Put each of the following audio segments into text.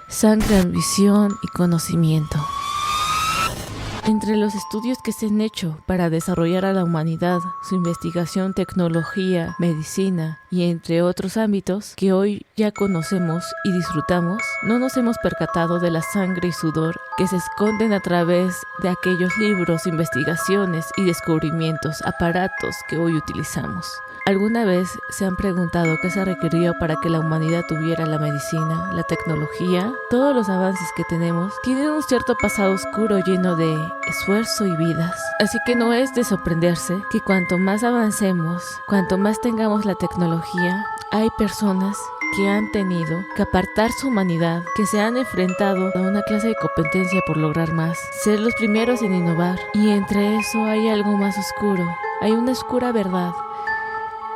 Sangre, ambición y conocimiento. Entre los estudios que se han hecho para desarrollar a la humanidad, su investigación, tecnología, medicina y entre otros ámbitos que hoy ya conocemos y disfrutamos, no nos hemos percatado de la sangre y sudor que se esconden a través de aquellos libros, investigaciones y descubrimientos, aparatos que hoy utilizamos. ¿Alguna vez se han preguntado qué se requirió para que la humanidad tuviera la medicina, la tecnología? Todos los avances que tenemos tienen un cierto pasado oscuro lleno de esfuerzo y vidas. Así que no es de sorprenderse que cuanto más avancemos, cuanto más tengamos la tecnología, hay personas que han tenido que apartar su humanidad, que se han enfrentado a una clase de competencia por lograr más, ser los primeros en innovar. Y entre eso hay algo más oscuro, hay una oscura verdad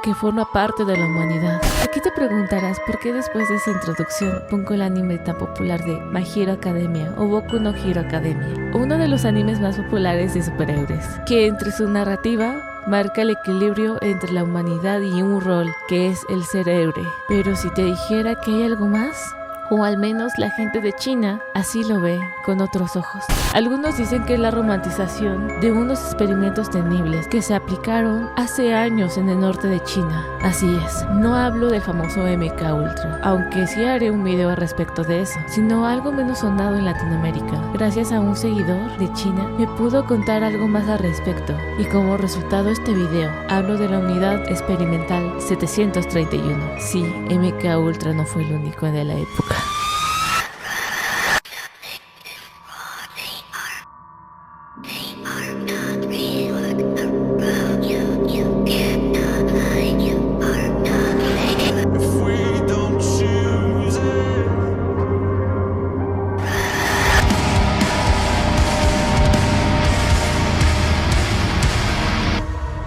que forma parte de la humanidad. Aquí te preguntarás por qué después de esa introducción pongo el anime tan popular de My Hero Academia o Boku no Hero Academia, uno de los animes más populares de superhéroes, que entre su narrativa marca el equilibrio entre la humanidad y un rol que es el ser héroe. Pero si te dijera que hay algo más, o al menos la gente de China así lo ve con otros ojos. Algunos dicen que es la romantización de unos experimentos temibles que se aplicaron hace años en el norte de China. Así es, no hablo del famoso MKUltra, aunque sí haré un video al respecto de eso, sino algo menos sonado en Latinoamérica. Gracias a un seguidor de China me pudo contar algo más al respecto, y como resultado este video hablo de la unidad experimental 731. Sí, MKUltra no fue el único de la época.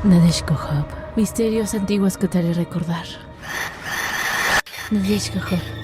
Nadeshiko Hub. Misterios antiguos que te haré recordar. Nadeshiko Hub.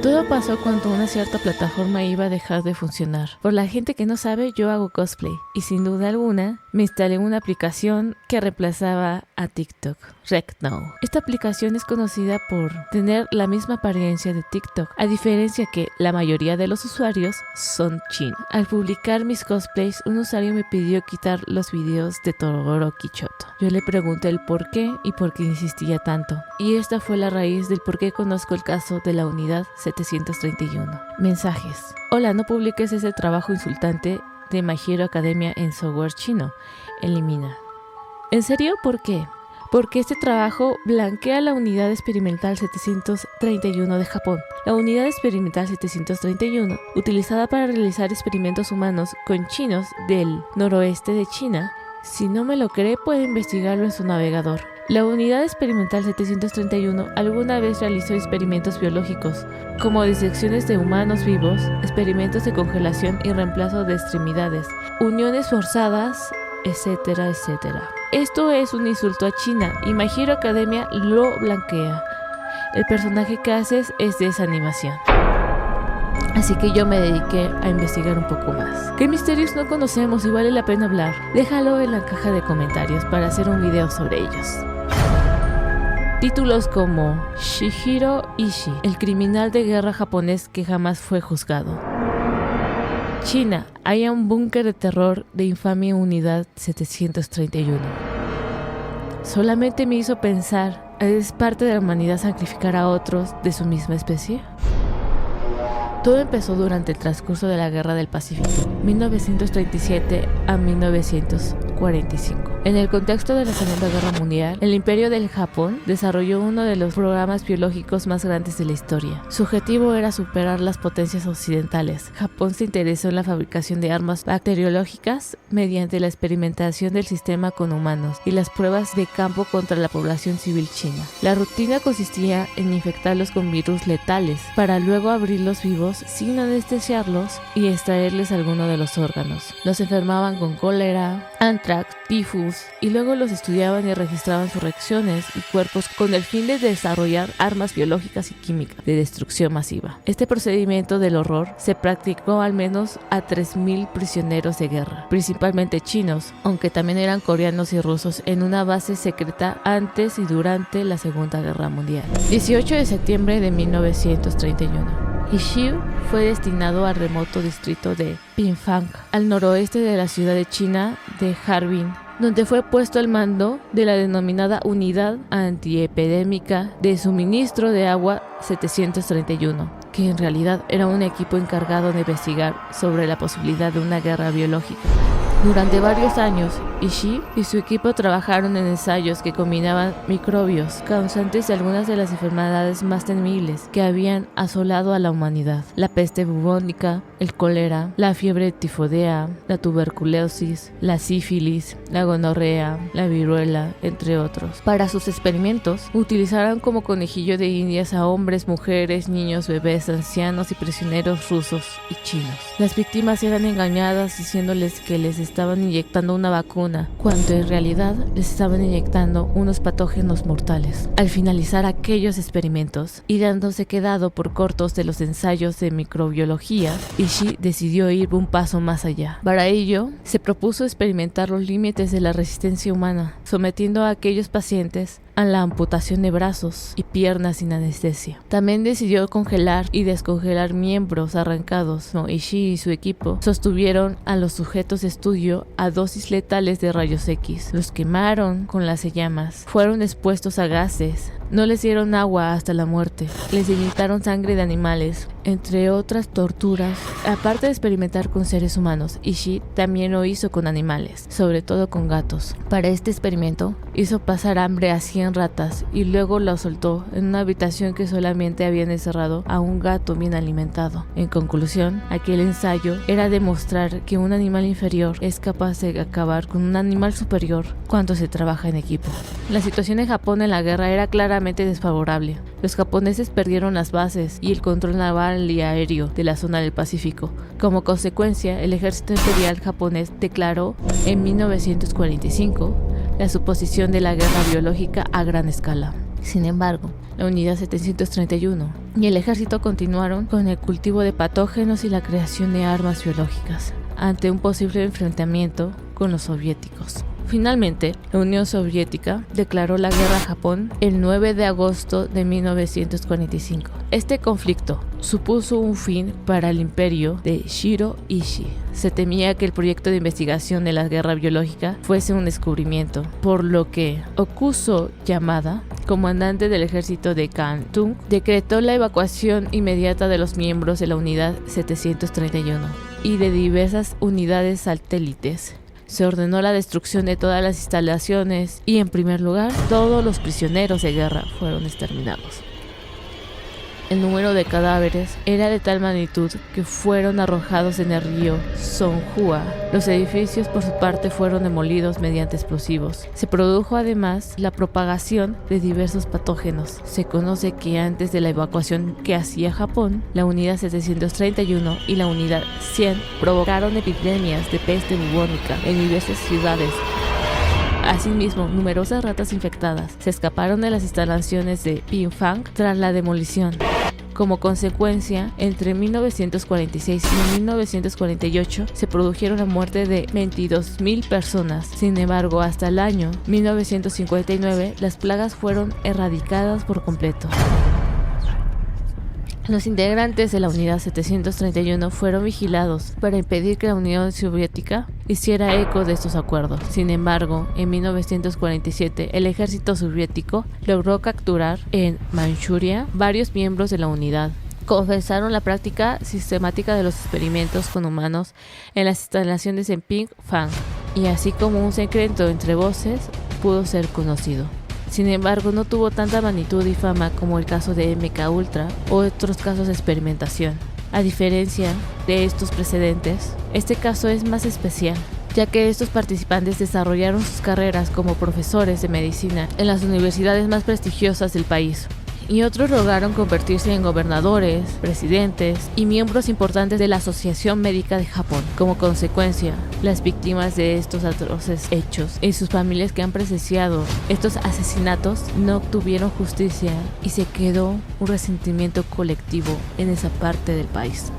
Todo pasó cuando una cierta plataforma iba a dejar de funcionar. Por la gente que no sabe, yo hago cosplay y sin duda alguna me instalé una aplicación que reemplazaba a TikTok, RecNow. Esta aplicación es conocida por tener la misma apariencia de TikTok, a diferencia que la mayoría de los usuarios son chinos. Al publicar mis cosplays, un usuario me pidió quitar los videos de Todoroki Choto. Yo le pregunté el por qué y por qué insistía tanto. Y esta fue la raíz del por qué conozco el caso de la unidad 731. Mensajes. Hola, no publiques ese trabajo insultante de My Hero Academia en software chino. Elimina. ¿En serio? ¿Por qué? Porque este trabajo blanquea la unidad experimental 731 de Japón. La unidad experimental 731, utilizada para realizar experimentos humanos con chinos del noroeste de China. Si no me lo cree, puede investigarlo en su navegador. La unidad experimental 731 alguna vez realizó experimentos biológicos, como disecciones de humanos vivos, experimentos de congelación y reemplazo de extremidades, uniones forzadas, etcétera, etcétera. Esto es un insulto a China y My Hero Academia lo blanquea. El personaje que haces es de esa animación. Así que yo me dediqué a investigar un poco más. ¿Qué misterios no conocemos y vale la pena hablar? Déjalo en la caja de comentarios para hacer un video sobre ellos. Títulos como Shihiro Ishii, el criminal de guerra japonés que jamás fue juzgado. China, hay un búnker de terror de infamia unidad 731. Solamente me hizo pensar, ¿es parte de la humanidad sacrificar a otros de su misma especie? Todo empezó durante el transcurso de la Guerra del Pacífico, 1937 a 1945. En el contexto de la Segunda Guerra Mundial, el Imperio del Japón desarrolló uno de los programas biológicos más grandes de la historia. Su objetivo era superar las potencias occidentales. Japón se interesó en la fabricación de armas bacteriológicas mediante la experimentación del sistema con humanos y las pruebas de campo contra la población civil china. La rutina consistía en infectarlos con virus letales para luego abrirlos vivos sin anestesiarlos y extraerles alguno de los órganos. Los enfermaban con cólera, anthrax, tifus y luego los estudiaban y registraban sus reacciones y cuerpos con el fin de desarrollar armas biológicas y químicas de destrucción masiva. Este procedimiento del horror se practicó al menos a 3.000 prisioneros de guerra, principalmente chinos, aunque también eran coreanos y rusos, en una base secreta antes y durante la Segunda Guerra Mundial. 18 de septiembre de 1931. Ishii fue destinado al remoto distrito de Pinfang, al noroeste de la ciudad de China de Harbin, donde fue puesto al mando de la denominada Unidad Antiepidémica de Suministro de Agua 731, que en realidad era un equipo encargado de investigar sobre la posibilidad de una guerra biológica. Durante varios años, Ishii y su equipo trabajaron en ensayos que combinaban microbios causantes de algunas de las enfermedades más temibles que habían asolado a la humanidad: la peste bubónica, el cólera, la fiebre tifoidea, la tuberculosis, la sífilis, la gonorrea, la viruela, entre otros. Para sus experimentos, utilizaron como conejillo de indias a hombres, mujeres, niños, bebés, ancianos y prisioneros rusos y chinos. Las víctimas eran engañadas diciéndoles que les estaban inyectando una vacuna, cuando en realidad les estaban inyectando unos patógenos mortales. Al finalizar aquellos experimentos y dándose quedado por cortos de los ensayos de microbiología, Ishii decidió ir un paso más allá. Para ello, se propuso experimentar los límites de la resistencia humana, sometiendo a aquellos pacientes a la amputación de brazos y piernas sin anestesia. También decidió congelar y descongelar miembros arrancados. Ishii y su equipo sostuvieron a los sujetos de estudio a dosis letales de rayos X. Los quemaron con las llamas, fueron expuestos a gases, no les dieron agua hasta la muerte, les inyectaron sangre de animales, entre otras torturas. Aparte de experimentar con seres humanos, Ishii también lo hizo con animales, sobre todo con gatos. Para este experimento, hizo pasar hambre a 100 ratas y luego los soltó en una habitación que solamente habían encerrado a un gato bien alimentado. En conclusión, aquel ensayo era demostrar que un animal inferior es capaz de acabar con un animal superior cuando se trabaja en equipo. La situación de Japón en la guerra era claramente desfavorable. Los japoneses perdieron las bases y el control naval y aéreo de la zona del Pacífico. Como consecuencia, el ejército imperial japonés declaró en 1945 la suposición de la guerra biológica a gran escala. Sin embargo, la Unidad 731 y el ejército continuaron con el cultivo de patógenos y la creación de armas biológicas ante un posible enfrentamiento con los soviéticos. Finalmente, la Unión Soviética declaró la guerra a Japón el 9 de agosto de 1945. Este conflicto supuso un fin para el imperio de Shiro Ishii. Se temía que el proyecto de investigación de la guerra biológica fuese un descubrimiento, por lo que Okuso Yamada, comandante del ejército de Kwantung, decretó la evacuación inmediata de los miembros de la Unidad 731 y de diversas unidades satélites. Se ordenó la destrucción de todas las instalaciones y, en primer lugar, todos los prisioneros de guerra fueron exterminados. El número de cadáveres era de tal magnitud que fueron arrojados en el río Songhua. Los edificios, por su parte, fueron demolidos mediante explosivos. Se produjo además la propagación de diversos patógenos. Se conoce que antes de la evacuación que hacía Japón, la Unidad 731 y la Unidad 100 provocaron epidemias de peste bubónica en diversas ciudades. Asimismo, numerosas ratas infectadas se escaparon de las instalaciones de Pinfang tras la demolición. Como consecuencia, entre 1946 y 1948 se produjeron la muerte de 22.000 personas. Sin embargo, hasta el año 1959 las plagas fueron erradicadas por completo. Los integrantes de la Unidad 731 fueron vigilados para impedir que la Unión Soviética hiciera eco de estos acuerdos. Sin embargo, en 1947 el ejército soviético logró capturar en Manchuria varios miembros de la unidad. Confesaron la práctica sistemática de los experimentos con humanos en las instalaciones en Pinfang, y así como un secreto entre voces pudo ser conocido. Sin embargo, no tuvo tanta magnitud y fama como el caso de MKUltra o otros casos de experimentación. A diferencia de estos precedentes, este caso es más especial, ya que estos participantes desarrollaron sus carreras como profesores de medicina en las universidades más prestigiosas del país, y otros lograron convertirse en gobernadores, presidentes y miembros importantes de la Asociación Médica de Japón. Como consecuencia, las víctimas de estos atroces hechos y sus familias que han presenciado estos asesinatos no obtuvieron justicia, y se quedó un resentimiento colectivo en esa parte del país.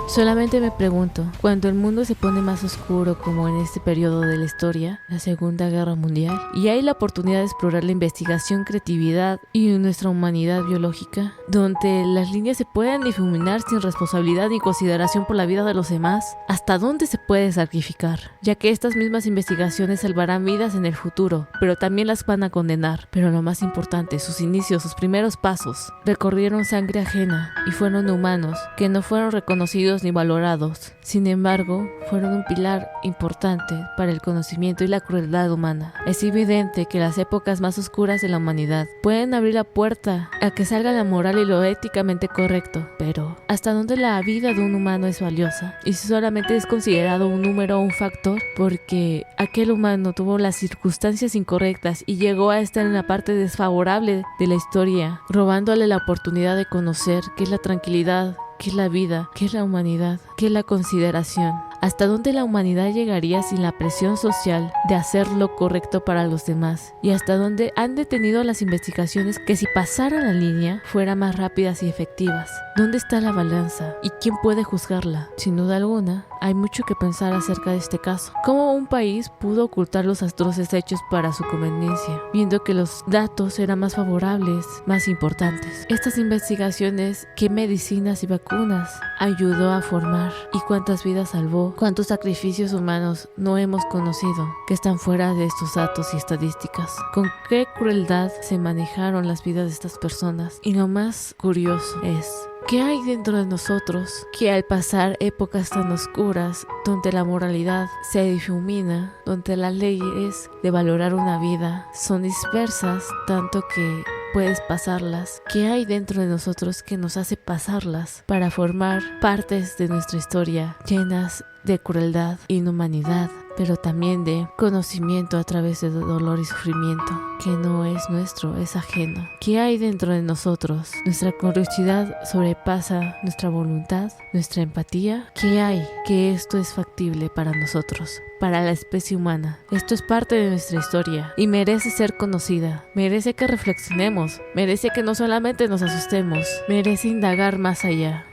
Solamente me pregunto, cuando el mundo se pone más oscuro como en este periodo de la historia, la Segunda Guerra Mundial, y hay la oportunidad de explorar la investigación, creatividad y nuestra humanidad biológica, donde las líneas se pueden difuminar sin responsabilidad ni consideración por la vida de los demás, ¿hasta dónde se puede sacrificar? Ya que estas mismas investigaciones salvarán vidas en el futuro, pero también las van a condenar. Pero lo más importante, sus inicios, sus primeros pasos, recorrieron sangre ajena y fueron humanos que no fueron reconocidos ni valorados. Sin embargo, fueron un pilar importante para el conocimiento y la crueldad humana. Es evidente que las épocas más oscuras de la humanidad pueden abrir la puerta a que salga la moral y lo éticamente correcto, pero ¿hasta dónde la vida de un humano es valiosa? Y si solamente es considerado un número o un factor porque aquel humano tuvo las circunstancias incorrectas y llegó a estar en la parte desfavorable de la historia, robándole la oportunidad de conocer qué es la tranquilidad, qué es la vida, qué es la humanidad, qué es la consideración. ¿Hasta dónde la humanidad llegaría sin la presión social de hacer lo correcto para los demás? ¿Y hasta dónde han detenido las investigaciones que si pasara la línea fueran más rápidas y efectivas? ¿Dónde está la balanza? ¿Y quién puede juzgarla? Sin duda alguna, hay mucho que pensar acerca de este caso. ¿Cómo un país pudo ocultar los atroces hechos para su conveniencia, viendo que los datos eran más favorables, más importantes? Estas investigaciones, ¿qué medicinas y vacunas ayudó a formar? ¿Y cuántas vidas salvó? ¿Cuántos sacrificios humanos no hemos conocido que están fuera de estos datos y estadísticas? ¿Con qué crueldad se manejaron las vidas de estas personas? Y lo más curioso es, ¿qué hay dentro de nosotros que al pasar épocas tan oscuras, donde la moralidad se difumina, donde las leyes de valorar una vida son dispersas, tanto que puedes pasarlas? ¿Qué hay dentro de nosotros que nos hace pasarlas para formar partes de nuestra historia llenas de crueldad, inhumanidad, pero también de conocimiento a través de dolor y sufrimiento, que no es nuestro, es ajeno? ¿Qué hay dentro de nosotros? ¿Nuestra curiosidad sobrepasa nuestra voluntad, nuestra empatía? ¿Qué hay que esto es factible para nosotros, para la especie humana? Esto es parte de nuestra historia y merece ser conocida, merece que reflexionemos, merece que no solamente nos asustemos, merece indagar más allá.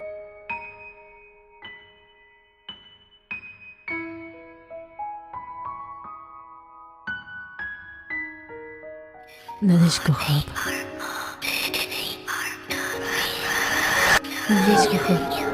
Nadeshko Hub. Nadeshko Hub.